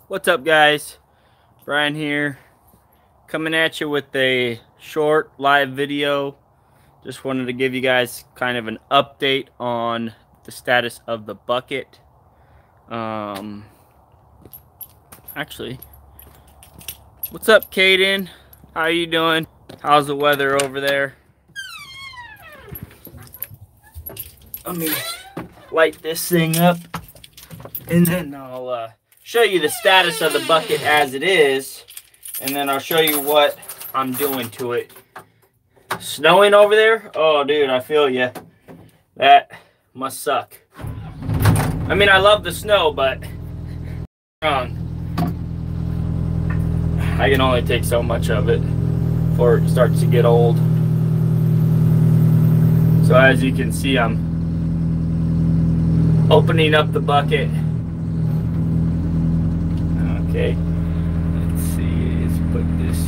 What's up, guys? Brian here, coming at you with a short live video. Just wanted to give you guys kind of an update on the status of the bucket. Actually, what's up, Kaden? How are you doing? How's the weather over there? Let me light this thing up, and then I'll show you the status of the bucket as it is, and then I'll show you what I'm doing to it. Snowing over there? Oh, dude, I feel ya. That must suck. I mean, I love the snow, but I can only take so much of it before it starts to get old. So as you can see, I'm opening up the bucket. Okay, let's see, let's put this,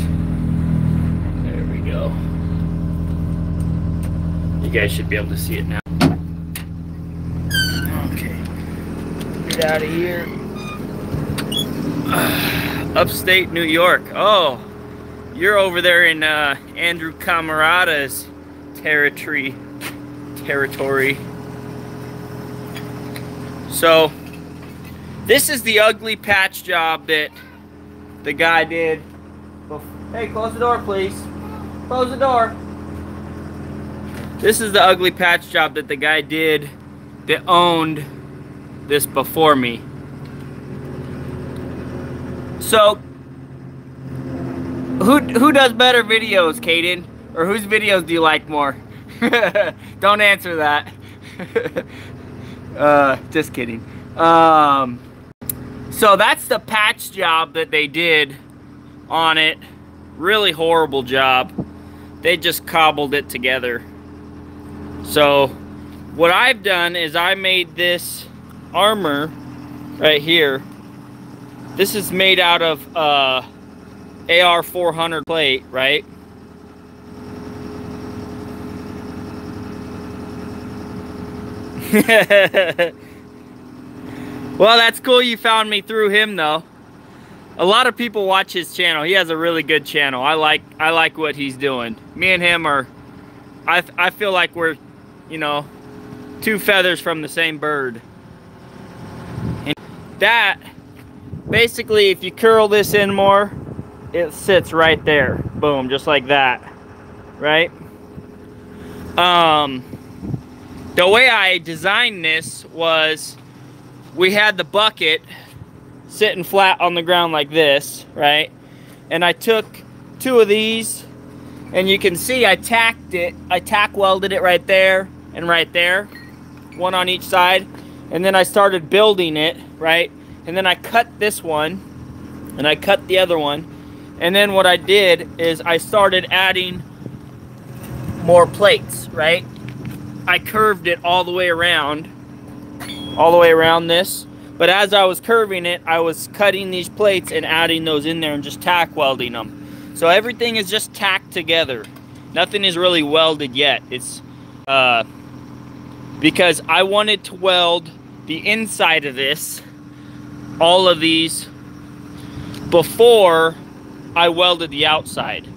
there we go. You guys should be able to see it now. Okay, get out of here. Upstate New York. Oh, you're over there in Andrew Camarada's territory. So, this is the ugly patch job that the guy did. Hey, close the door, please. Close the door. This is the ugly patch job that the guy did that owned this before me. So, who does better videos, Kaden? Or whose videos do you like more? Don't answer that. Just kidding. So that's the patch job that they did on it. Really horrible job. They just cobbled it together. So what I've done is I made this armor right here. This is made out of AR 400 plate, right? Well, that's cool you found me through him, though. A lot of people watch his channel. He has a really good channel. I like what he's doing. Me and him are, I feel like we're, you know, two feathers from the same bird. And that, basically, if you curl this in more, it sits right there. Boom, just like that, right? The way I designed this was, we had the bucket sitting flat on the ground like this, right? And I took two of these, and you can see I tack welded it right there and right there, one on each side. And then I started building it, right? And then I cut this one, and I cut the other one. And then what I did is I started adding more plates, right? I curved it all the way around this. But as I was curving it, I was cutting these plates and adding those in there and just tack welding them. So everything is just tacked together. Nothing is really welded yet. It's because I wanted to weld the inside of this, all of these, before I welded the outside,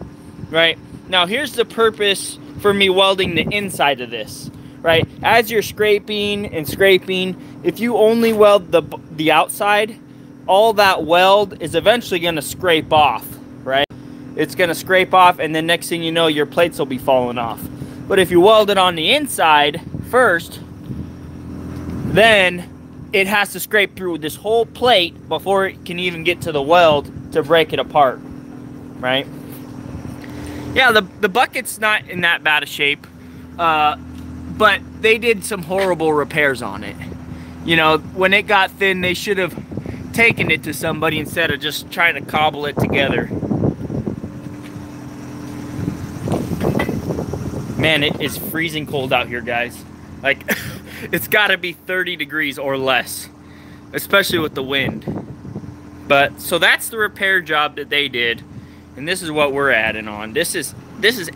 right? Now here's the purpose for me welding the inside of this, right? As you're scraping and scraping, if you only weld the outside, all that weld is eventually going to scrape off, right? It's going to scrape off, and then next thing you know, your plates will be falling off. But if you weld it on the inside first, then it has to scrape through this whole plate before it can even get to the weld to break it apart, right? Yeah, the bucket's not in that bad a shape, but they did some horrible repairs on it. You know, when it got thin, they should have taken it to somebody instead of just trying to cobble it together. Man, it is freezing cold out here, guys. Like, it's gotta be 30 degrees or less, especially with the wind. But, so that's the repair job that they did. And this is what we're adding on. This is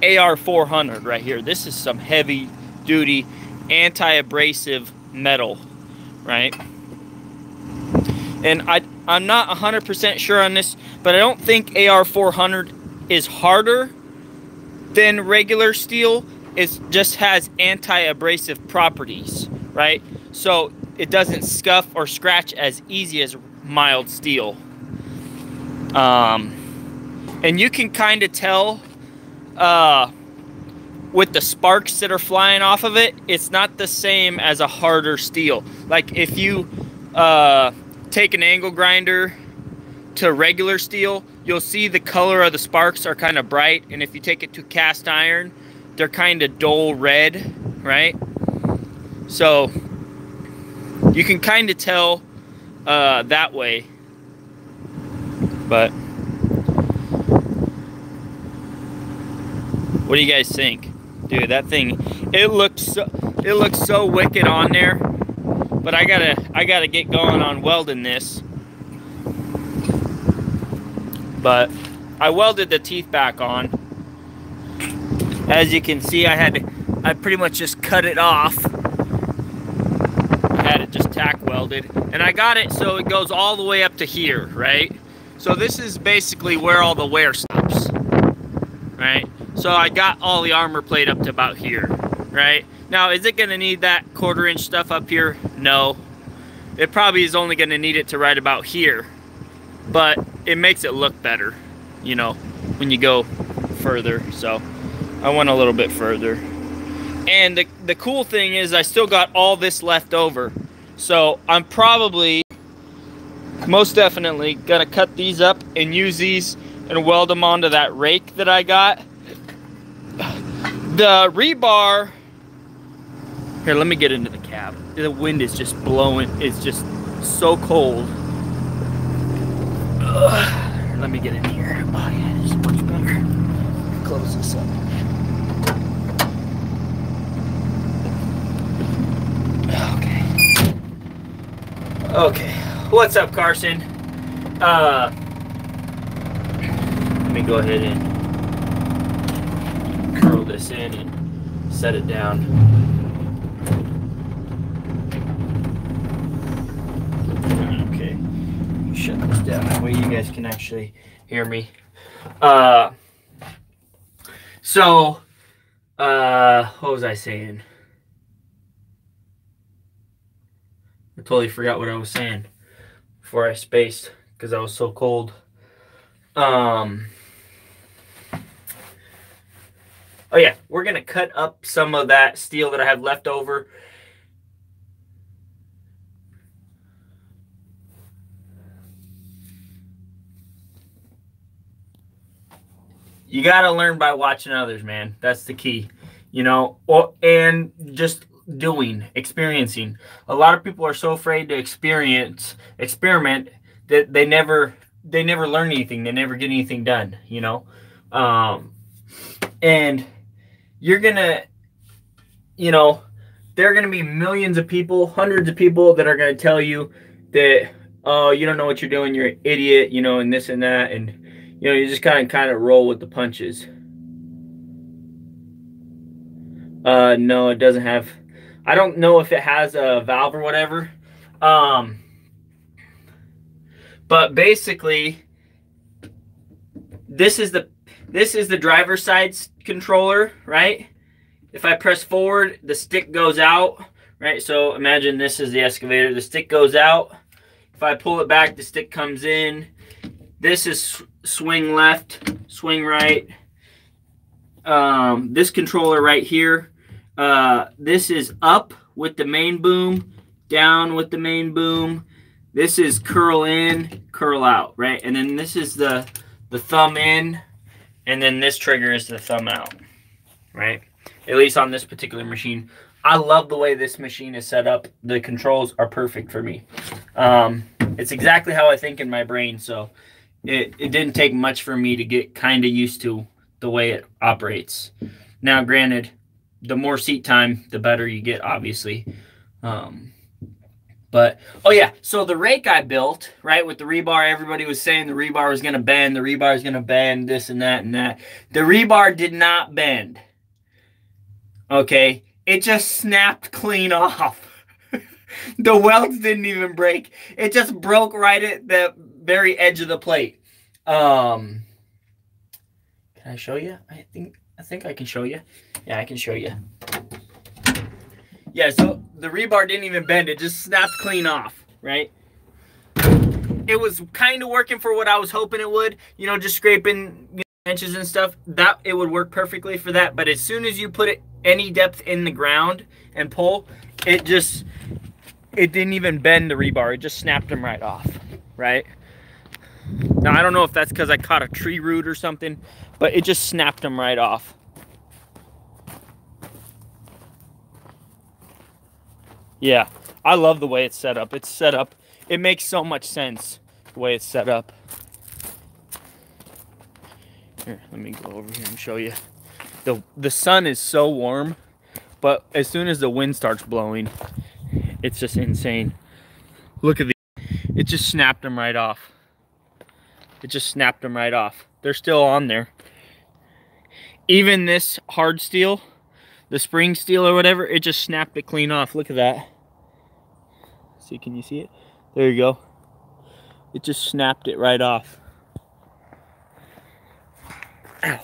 AR 400 right here. This is some heavy duty anti-abrasive metal, right? And I'm not 100% sure on this, but I don't think AR400 is harder than regular steel. It just has anti-abrasive properties, right? So it doesn't scuff or scratch as easy as mild steel. And you can kind of tell with the sparks that are flying off of it, it's not the same as a harder steel. Like if you take an angle grinder to regular steel, you'll see the color of the sparks are kind of bright, and if you take it to cast iron, they're kind of dull red, right? So you can kind of tell that way. But what do you guys think? Dude, that thing, it looks so wicked on there. But I gotta get going on welding this. But I welded the teeth back on. As you can see, I pretty much just cut it off. I had it just tack welded, and I got it so it goes all the way up to here, right? So this is basically where all the wear stops, right? So I got all the armor plate up to about here, right? Now, is it gonna need that 1/4 inch stuff up here? No. It probably is only gonna need it to right about here, but it makes it look better, you know, when you go further. So I went a little bit further. And the cool thing is I still got all this left over. So I'm probably, most definitely, gonna cut these up and use these and weld them onto that rake that I got. The rebar, here, let me get into the cab. The wind is just blowing, it's just so cold. Let me get in here. Oh yeah, this is much better. Close this up. Okay. Okay. What's up, Carson? Let me go ahead and curl this in and set it down. Okay. Shut this down. That way you guys can actually hear me. What was I saying? I totally forgot what I was saying before I spaced because I was so cold. Oh yeah, we're gonna cut up some of that steel that I have left over. You gotta learn by watching others, man. That's the key, you know, and just experiencing. A lot of people are so afraid to experiment that they never learn anything. They never get anything done, you know. And you're gonna, you know, there are gonna be millions of people, hundreds of people that are gonna tell you that, oh, you don't know what you're doing, you're an idiot, you know, and this and that, and you know, you just kind of roll with the punches. No, it doesn't have. I don't know if it has a valve or whatever. But basically, this is the driver's side controller, right? If I press forward, the stick goes out, right? So imagine this is the excavator. The stick goes out. If I pull it back, the stick comes in. This is swing left, swing right. This controller right here, this is up with the main boom, down with the main boom. This is curl in, curl out, right? And then this is the thumb in, and then this trigger is the thumb out, right? At least on this particular machine. I love the way this machine is set up. The controls are perfect for me. It's exactly how I think in my brain, so it didn't take much for me to get kind of used to the way it operates. Now, granted, the more seat time, the better you get, obviously. But, oh yeah, so the rake I built, right, with the rebar, everybody was saying the rebar was going to bend, the rebar is going to bend, this and that and that. The rebar did not bend. Okay? It just snapped clean off. The welds didn't even break. It just broke right at the very edge of the plate. Can I show you? I think I can show you. Yeah, I can show you. Yeah, so the rebar didn't even bend. It just snapped clean off, right? It was kind of working for what I was hoping it would. You know, just scraping inches and stuff. That it would work perfectly for that. But as soon as you put it any depth in the ground and pull, it didn't even bend the rebar. It just snapped them right off, right? Now, I don't know if that's because I caught a tree root or something, but it just snapped them right off. Yeah, I love the way it's set up. It's set up. It makes so much sense the way it's set up. Here, let me go over here and show you. The sun is so warm, but as soon as the wind starts blowing, it's just insane. Look at it just snapped them right off. It just snapped them right off. They're still on there. Even this hard steel, the spring steel or whatever, it just snapped it clean off. Look at that. See, can you see it? There you go. It just snapped it right off. Ow.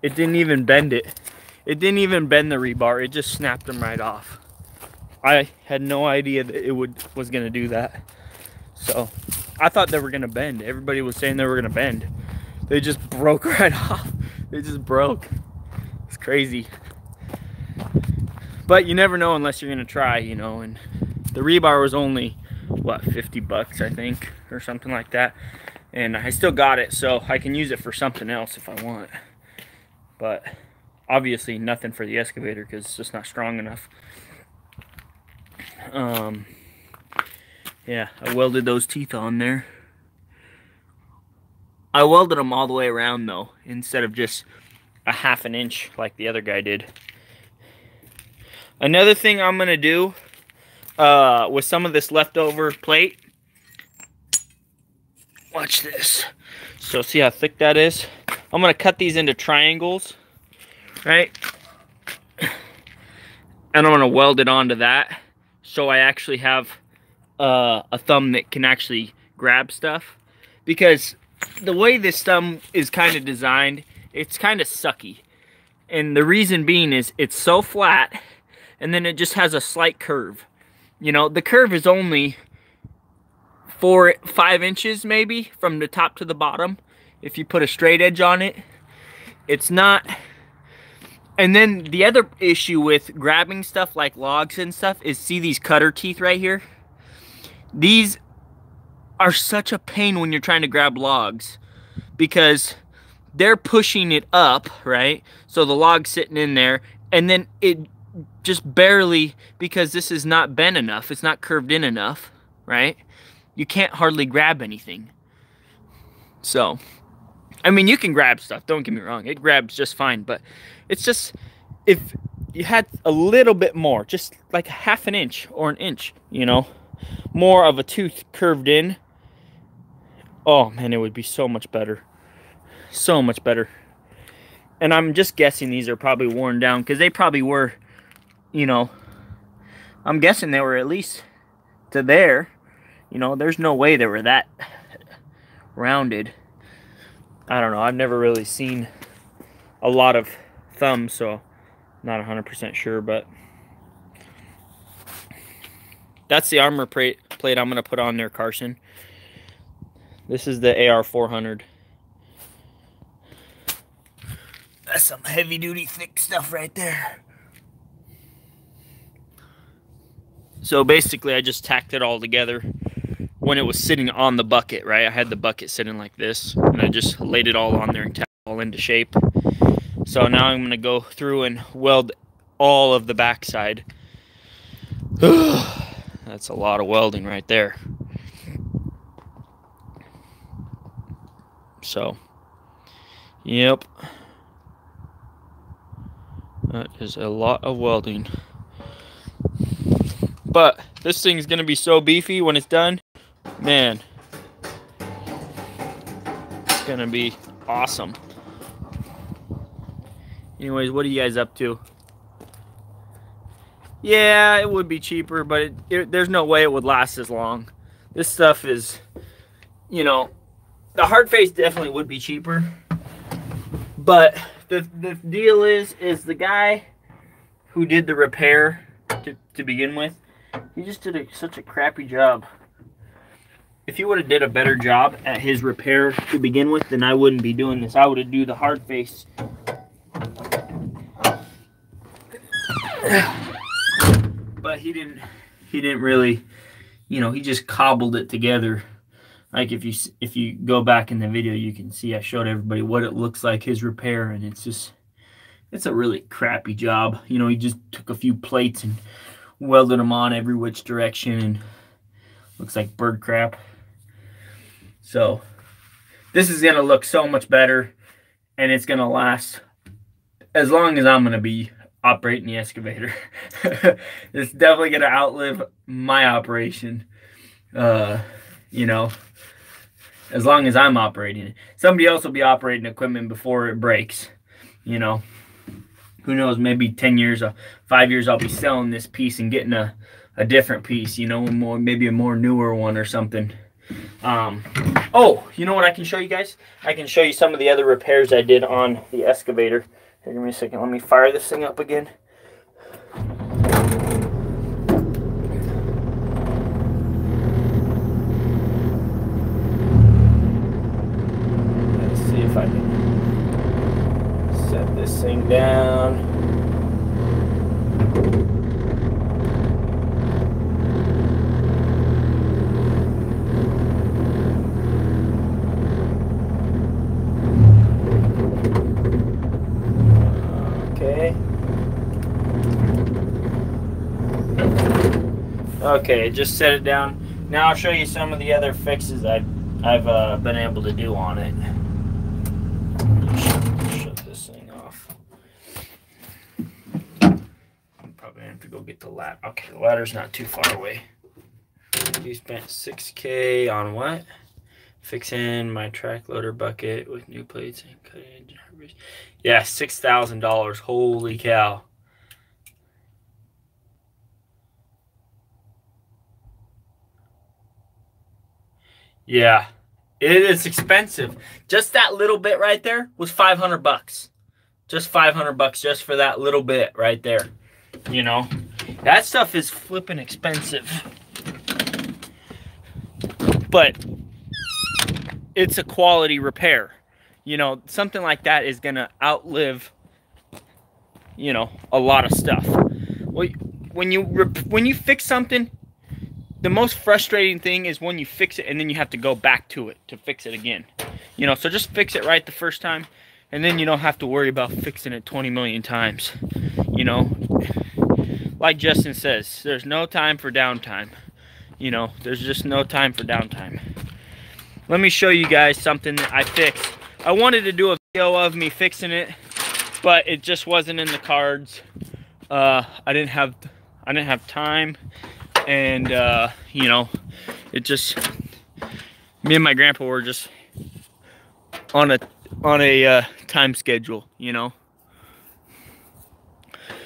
It didn't even bend it. It didn't even bend the rebar. It just snapped them right off. I had no idea that it was gonna do that. So I thought they were gonna bend. Everybody was saying they were gonna bend. They just broke right off. They just broke. It's crazy. But you never know unless you're gonna try, you know. And the rebar was only, what, 50 bucks, I think, or something like that. And I still got it, so I can use it for something else if I want. But obviously nothing for the excavator because it's just not strong enough. Yeah, I welded those teeth on there. I welded them all the way around though, instead of just a 1/2 inch like the other guy did. Another thing I'm gonna do with some of this leftover plate, watch this. So see how thick that is? I'm gonna cut these into triangles, right? And I'm gonna weld it onto that, so I actually have a thumb that can actually grab stuff. Because the way this thumb is kind of designed, it's kind of sucky. And the reason being is it's so flat, and then it just has a slight curve. You know, the curve is only 5 inches maybe from the top to the bottom. If you put a straight edge on it, it's not. And then the other issue with grabbing stuff like logs and stuff is, see these cutter teeth right here? These are such a pain when you're trying to grab logs, because they're pushing it up, right? So the log's sitting in there, and then it just barely, because this is not bent enough, it's not curved in enough, right? You can't hardly grab anything. So, I mean, you can grab stuff, don't get me wrong, it grabs just fine, but it's just, if you had a little bit more, just like 1/2 inch or 1 inch, you know, more of a tooth curved in, oh man, it would be so much better. So much better. And I'm just guessing these are probably worn down, because they probably were, you know, I'm guessing they were at least to there. You know, there's no way they were that rounded. I don't know, I've never really seen a lot of thumbs, so not 100% sure, but that's the armor plate I'm going to put on there, Carson. This is the AR-400. That's some heavy-duty, thick stuff right there. So basically, I just tacked it all together when it was sitting on the bucket, right? I had the bucket sitting like this, and I just laid it all on there and tacked it all into shape. So now I'm going to go through and weld all of the backside. That's a lot of welding right there. So, yep. That is a lot of welding. But this thing's going to be so beefy when it's done. Man. It's going to be awesome. Anyways, what are you guys up to? Yeah, it would be cheaper, but there's no way it would last as long. This stuff is, you know, the hard face definitely would be cheaper. But the deal is the guy who did the repair to begin with, he just did such a crappy job. If he would have did a better job at his repair to begin with, then I wouldn't be doing this. I would have do the hard face. But he didn't really, you know, he just cobbled it together. Like if you go back in the video, you can see I showed everybody what it looks like, his repair, and it's a really crappy job. You know, he just took a few plates and welded them on every which direction, and looks like bird crap. So this is gonna look so much better, and it's gonna last as long as I'm gonna be operating the excavator. It's definitely gonna outlive my operation. You know, as long as I'm operating it. Somebody else will be operating equipment before it breaks. You know, who knows, maybe 10 years, 5 years, I'll be selling this piece and getting a different piece, you know, maybe a more newer one or something. Oh, you know what I can show you guys? I can show you some of the other repairs I did on the excavator. Here, give me a second. Let me fire this thing up again. Let's see if I can set this thing down. Okay, just set it down. Now I'll show you some of the other fixes I've been able to do on it. Shut this thing off. I'm probably gonna have to go get the ladder. Okay, the ladder's not too far away. You spent $6K on what? Fixing my track loader bucket with new plates and cutting. Yeah, $6,000. Holy cow. Yeah, it is expensive. Just that little bit right there was 500 bucks. Just 500 bucks just for that little bit right there. You know, that stuff is flipping expensive. But it's a quality repair. You know, something like that is going to outlive, you know, a lot of stuff. When you fix something, the most frustrating thing is when you fix it and then you have to go back to it to fix it again. You know, so just fix it right the first time, and then you don't have to worry about fixing it 20 million times. You know, like Justin says, there's no time for downtime. You know, there's just no time for downtime. Let me show you guys something that I fixed. I wanted to do a video of me fixing it, but it just wasn't in the cards. I didn't have time. And you know, it just, me and my grandpa were just on a time schedule, you know.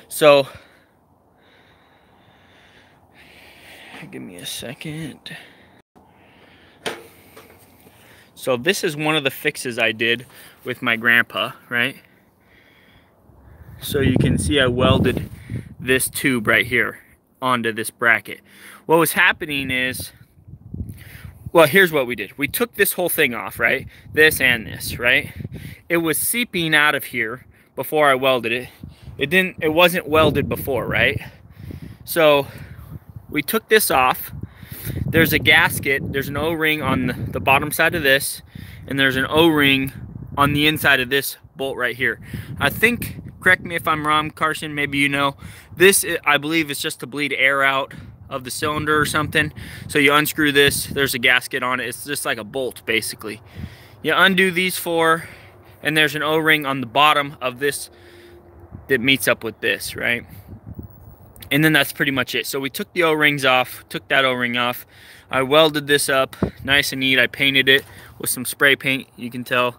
So give me a second. So this is one of the fixes I did with my grandpa, right? So you can see I welded this tube right here onto this bracket. What was happening is, well, here's what we did. We took this whole thing off, right? This and this, right? It was seeping out of here before I welded it. It wasn't welded before, right? So we took this off. There's a gasket, there's an O-ring on the bottom side of this, and there's an O-ring on the inside of this bolt right here. I think, correct me if I'm wrong, Carson, maybe you know, this, I believe, is just to bleed air out of the cylinder or something. So you unscrew this, there's a gasket on it. It's just like a bolt, basically. You undo these four, and there's an O-ring on the bottom of this that meets up with this, right? And then that's pretty much it. So we took the O-rings off, took that O-ring off. I welded this up nice and neat. I painted it with some spray paint. You can tell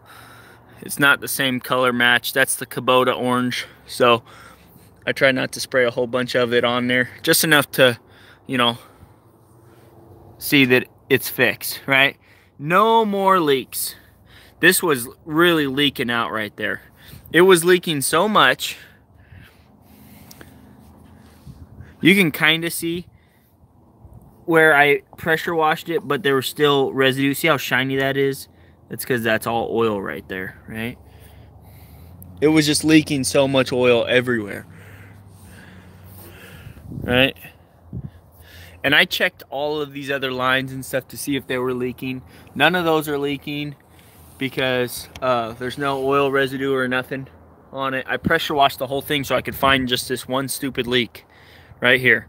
it's not the same color match. That's the Kubota orange. So I try not to spray a whole bunch of it on there, just enough to, you know, see that it's fixed, right? No more leaks. This was really leaking out right there. It was leaking so much. You can kind of see where I pressure washed it, but there was still residue. See how shiny that is? That's because that's all oil right there, right? It was just leaking so much oil everywhere, right? And I checked all of these other lines and stuff to see if they were leaking. None of those are leaking because there's no oil residue or nothing on it. I pressure washed the whole thing so I could find just this one stupid leak right here.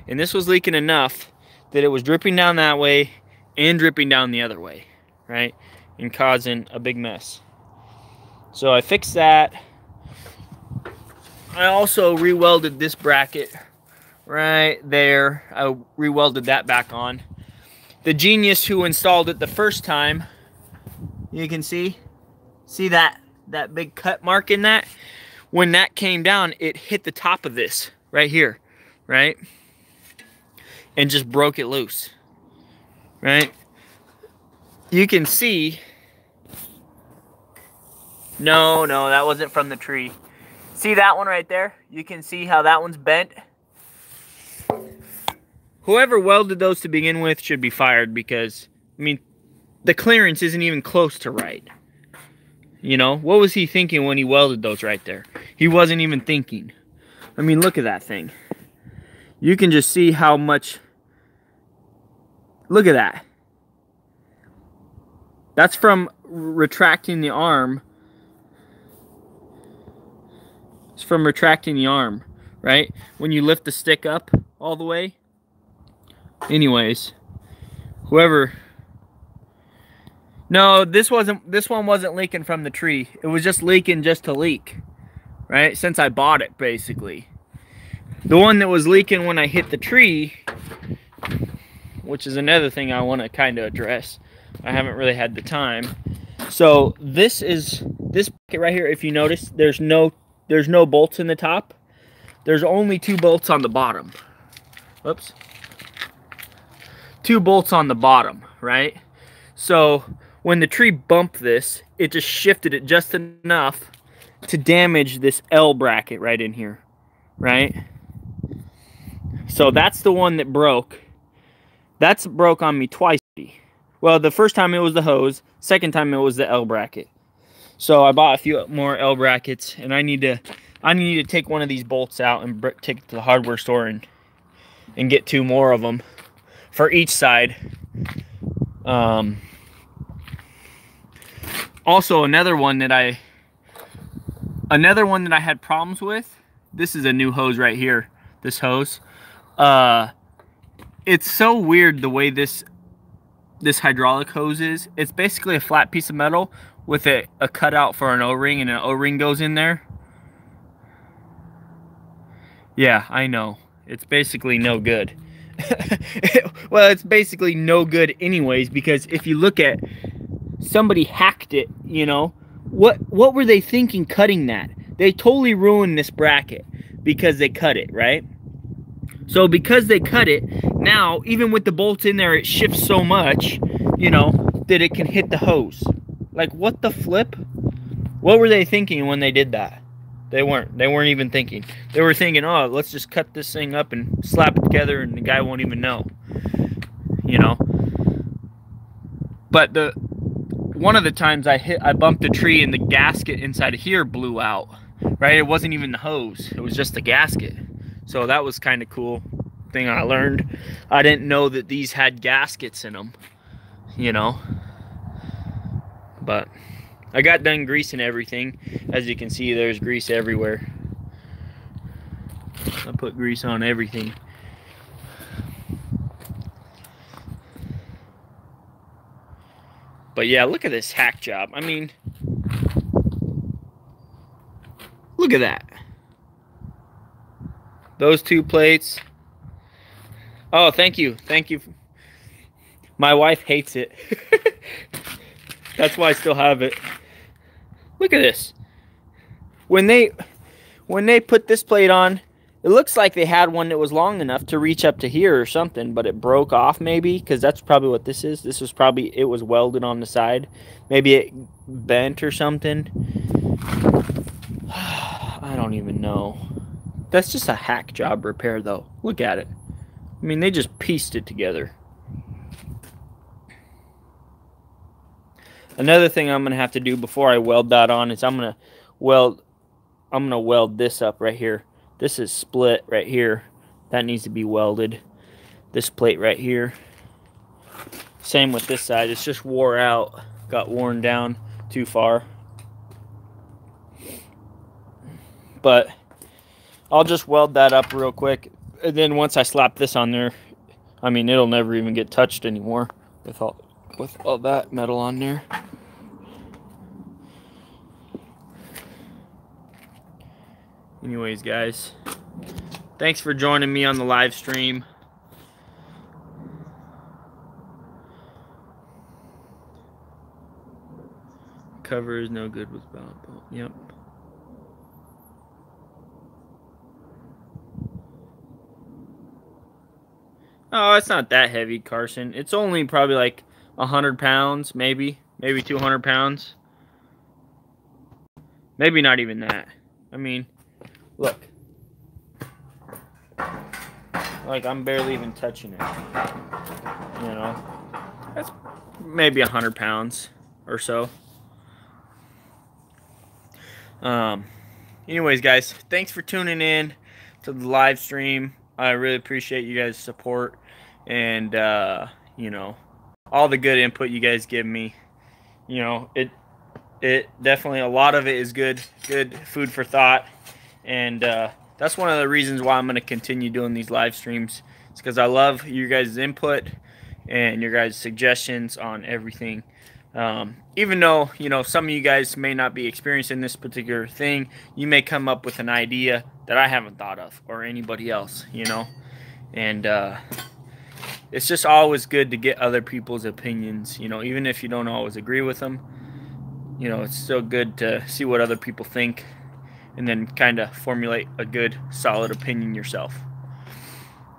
And this was leaking enough that it was dripping down that way and dripping down the other way, right? And causing a big mess. So I fixed that. I also re-welded this bracket right there. I re-welded that back on. The genius who installed it the first time, you can see that big cut mark in that? When that came down, it hit the top of this right here, right? And just broke it loose, right? You can see, no, that wasn't from the tree. See that one right there? You can see how that one's bent. Whoever welded those to begin with should be fired because, I mean, the clearance isn't even close to right. You know, what was he thinking when he welded those right there? He wasn't even thinking. I mean, look at that thing. You can just see how much, look at that. That's from retracting the arm. It's from retracting the arm, right? When you lift the stick up all the way. Anyways, whoever, no, this one wasn't leaking from the tree. It was just leaking just to leak, right? Since I bought it, basically. The one that was leaking when I hit the tree, which is another thing I want to kind of address. I haven't really had the time. So this bucket right here, if you notice, there's no bolts in the top. There's only 2 bolts on the bottom. Whoops. 2 bolts on the bottom, right? So when the tree bumped this, it just shifted it just enough to damage this L bracket right in here, right? So that's the one that broke. That's broke on me twice. Well, the first time it was the hose, second time it was the L bracket. So I bought a few more L brackets, and I need to take one of these bolts out and take it to the hardware store and get 2 more of them for each side. Also, another one that I had problems with. This is a new hose right here. This hose. It's so weird the way this hydraulic hose is. It's basically a flat piece of metal with a cutout for an O-ring, and an O-ring goes in there. Yeah, I know. It's basically no good. Well, it's basically no good anyways, because if you look at, somebody hacked it, you know. What were they thinking cutting that? They totally ruined this bracket because they cut it, right? So because they cut it, now, even with the bolts in there, it shifts so much, you know, that it can hit the hose. Like, what the flip? What were they thinking when they did that? They weren't even thinking. They were thinking, oh, let's just cut this thing up and slap it together and the guy won't even know. You know? But one of the times I bumped a tree and the gasket inside of here blew out. Right? It wasn't even the hose. It was just the gasket. So that was kind of cool thing I learned. I didn't know that these had gaskets in them. You know? But I got done greasing everything. As you can see, there's grease everywhere. I put grease on everything. But yeah, look at this hack job. I mean, look at that. Those 2 plates. Oh, thank you. Thank you. My wife hates it. That's why I still have it. Look at this. When they put this plate on, It looks like they had one that was long enough to reach up to here or something, but it broke off maybe, because that's probably what this is. This was probably, it was welded on the side. Maybe it bent or something. I don't even know. That's just a hack job repair though. Look at it. I mean, they just pieced it together. Another thing I'm gonna have to do before I weld that on is I'm gonna weld this up right here. This is split right here. That needs to be welded. This plate right here. Same with this side. It's just wore out. Got worn down too far. But I'll just weld that up real quick. And then once I slap this on there, I mean, it'll never even get touched anymore with all that metal on there. Anyways, guys, thanks for joining me on the live stream. Cover is no good with belt. Yep. Oh, it's not that heavy, Carson. It's only probably like 100 pounds, maybe 200 pounds. Maybe not even that. I mean, look. Like, I'm barely even touching it. You know? That's maybe 100 pounds or so. Anyways, guys, thanks for tuning in to the live stream. I really appreciate you guys' support and, you know, all the good input you guys give me. You know, it definitely, a lot of it is good food for thought. And that's one of the reasons why I'm going to continue doing these live streams. It's because I love you guys' input and your guys' suggestions on everything. Even though, you know, some of you guys may not be experiencing this particular thing, you may come up with an idea that I haven't thought of, or anybody else, you know. And it's just always good to get other people's opinions, you know, even if you don't always agree with them. You know, it's still good to see what other people think and then kind of formulate a good, solid opinion yourself.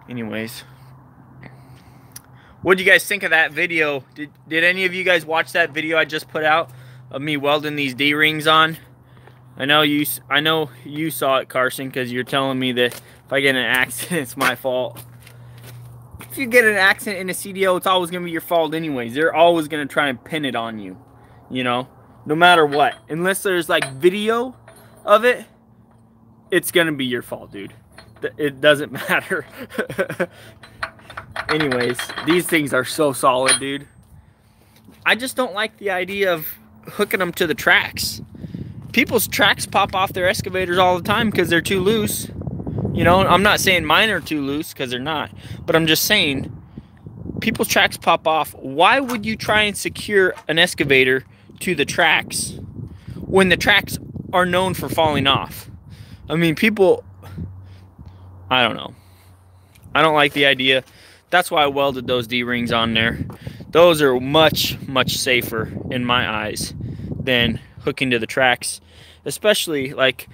Anyways, what do you guys think of that video? Did any of you guys watch that video I just put out of me welding these D-rings on? I know you saw it, Carson, because you're telling me that if I get in an accident, it's my fault. If you get in an accident in a CDO, it's always going to be your fault anyways. They're always going to try and pin it on you, you know, no matter what. Unless there's, like, video of it, it's going to be your fault, dude. It doesn't matter. Anyways, these things are so solid, dude. I just don't like the idea of hooking them to the tracks. People's tracks pop off their excavators all the time because they're too loose. You know, I'm not saying mine are too loose, because they're not. But I'm just saying, people's tracks pop off. Why would you try and secure an excavator to the tracks when the tracks are known for falling off? I mean, people, I don't know. I don't like the idea. That's why I welded those D-rings on there. Those are much, much safer in my eyes than hooking to the tracks. Especially, like,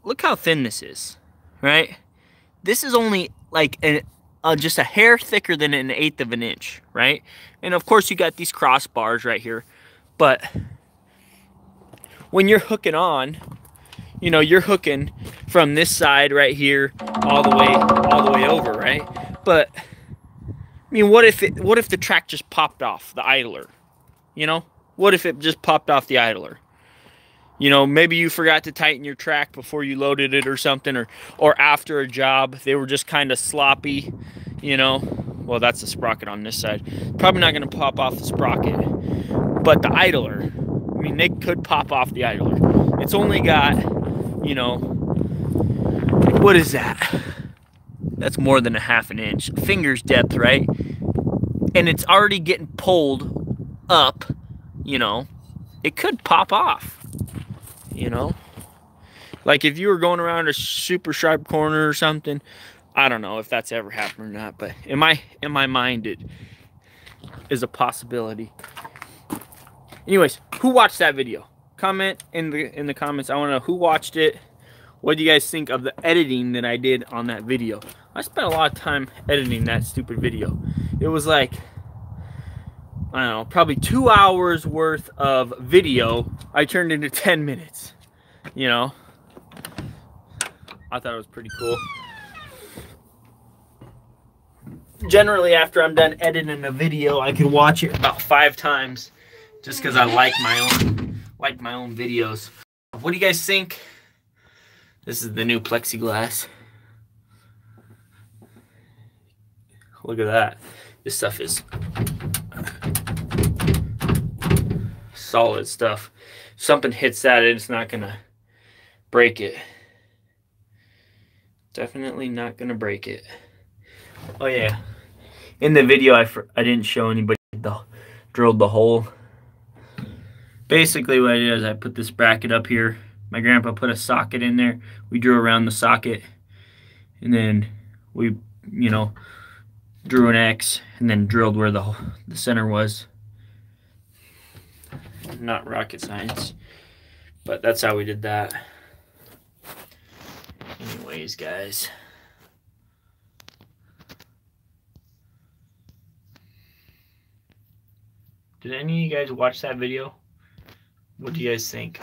look how thin this is, right? This is only like just a hair thicker than 1/8 of an inch, right? And of course you got these crossbars right here. But when you're hooking on, you know, you're hooking from this side right here all the way over, right? But I mean, what if the track just popped off the idler? You know, what if it just popped off the idler? You know, maybe you forgot to tighten your track before you loaded it or something, or after a job, they were just kind of sloppy, you know. Well, that's the sprocket on this side. Probably not going to pop off the sprocket. But the idler, I mean, they could pop off the idler. It's only got, you know, what is that? That's more than 1/2 inch. Finger's depth, right? And it's already getting pulled up, you know. It could pop off. You know, like if you were going around a super sharp corner or something, I don't know if that's ever happened or not, but in my mind it is a possibility. Anyways, who watched that video? Comment in the comments. I want to know who watched it, what do you guys think of the editing that I did on that video? I spent a lot of time editing that stupid video. It was like, I don't know, probably 2 hours worth of video I turned into 10 minutes, you know? I thought it was pretty cool. Generally, after I'm done editing a video, I can watch it about 5 times just because I like my own videos. What do you guys think? This is the new plexiglass. Look at that. This stuff is solid stuff. If something hits that, it's not gonna break it. Definitely not gonna break it. Oh yeah, in the video I didn't show anybody drilled the hole. Basically what I did is I put this bracket up here. My grandpa put a socket in there. We drew around the socket, and then we, you know, drew an X and then drilled where the center was. Not rocket science, but that's how we did that. Anyways, guys. Did any of you guys watch that video? What do you guys think?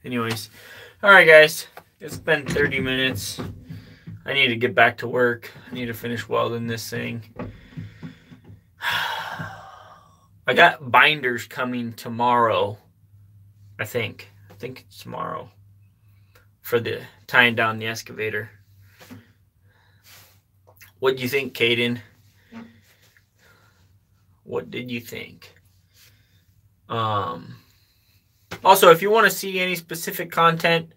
Anyways, alright guys, it's been 30 minutes. I need to get back to work. I need to finish welding this thing. I got binders coming tomorrow, I think. I think it's tomorrow for the tying down the excavator. What do you think, Caden? What did you think? Also, if you want to see any specific content,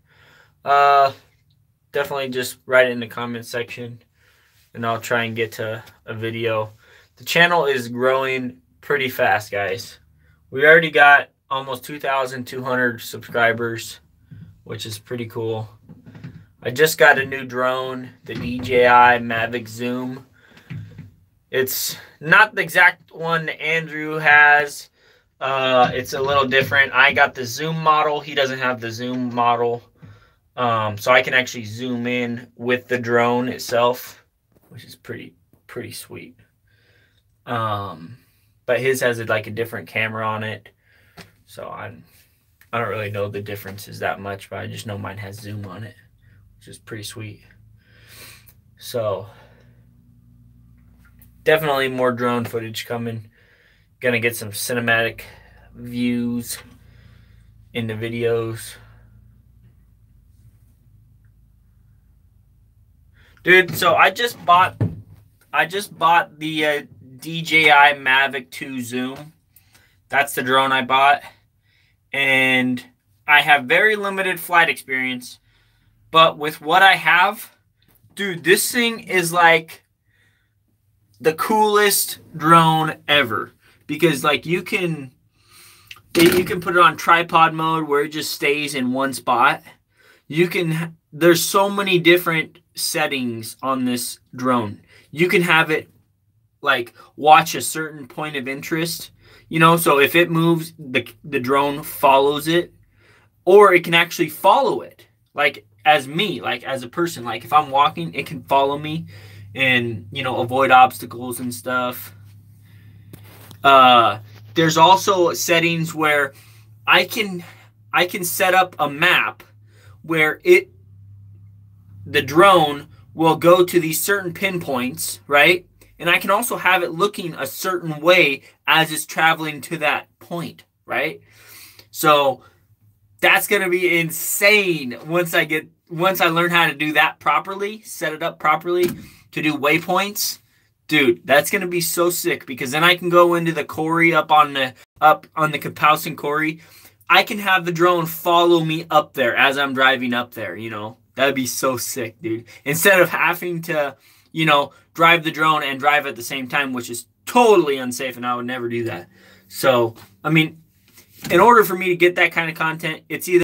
definitely just write it in the comment section, and I'll try and get to a video. The channel is growing pretty fast, guys. We already got almost 2,200 subscribers, which is pretty cool. I just got a new drone, the DJI Mavic Zoom. It's not the exact one that Andrew has. It's a little different. I got the zoom model. He doesn't have the zoom model. So I can actually zoom in with the drone itself, which is pretty sweet. But his has like a different camera on it. So I don't really know the differences that much, but I just know mine has zoom on it, which is pretty sweet. So definitely more drone footage coming. Gonna get some cinematic views in the videos. Dude, so I just bought the DJI Mavic 2 Zoom. That's the drone I bought. And I have very limited flight experience. But with what I have, dude, this thing is like the coolest drone ever. Because like you can put it on tripod mode where it just stays in one spot. There's so many different settings on this drone. You can have it like watch a certain point of interest, you know, so if it moves, the drone follows it, or it can actually follow it, like as me, like as a person. Like if I'm walking, it can follow me and, you know, avoid obstacles and stuff. There's also settings where I can set up a map where the drone will go to these certain pinpoints, right? And I can also have it looking a certain way as it's traveling to that point, right? So that's going to be insane once I learn how to do that properly, set it up properly to do waypoints. Dude, that's going to be so sick, because then I can go into the quarry up on the Kapowsin quarry. I can have the drone follow me up there as I'm driving up there, you know. That'd be so sick, dude. Instead of having to, you know, drive the drone and drive at the same time, which is totally unsafe, and I would never do that. So, I mean, in order for me to get that kind of content, it's either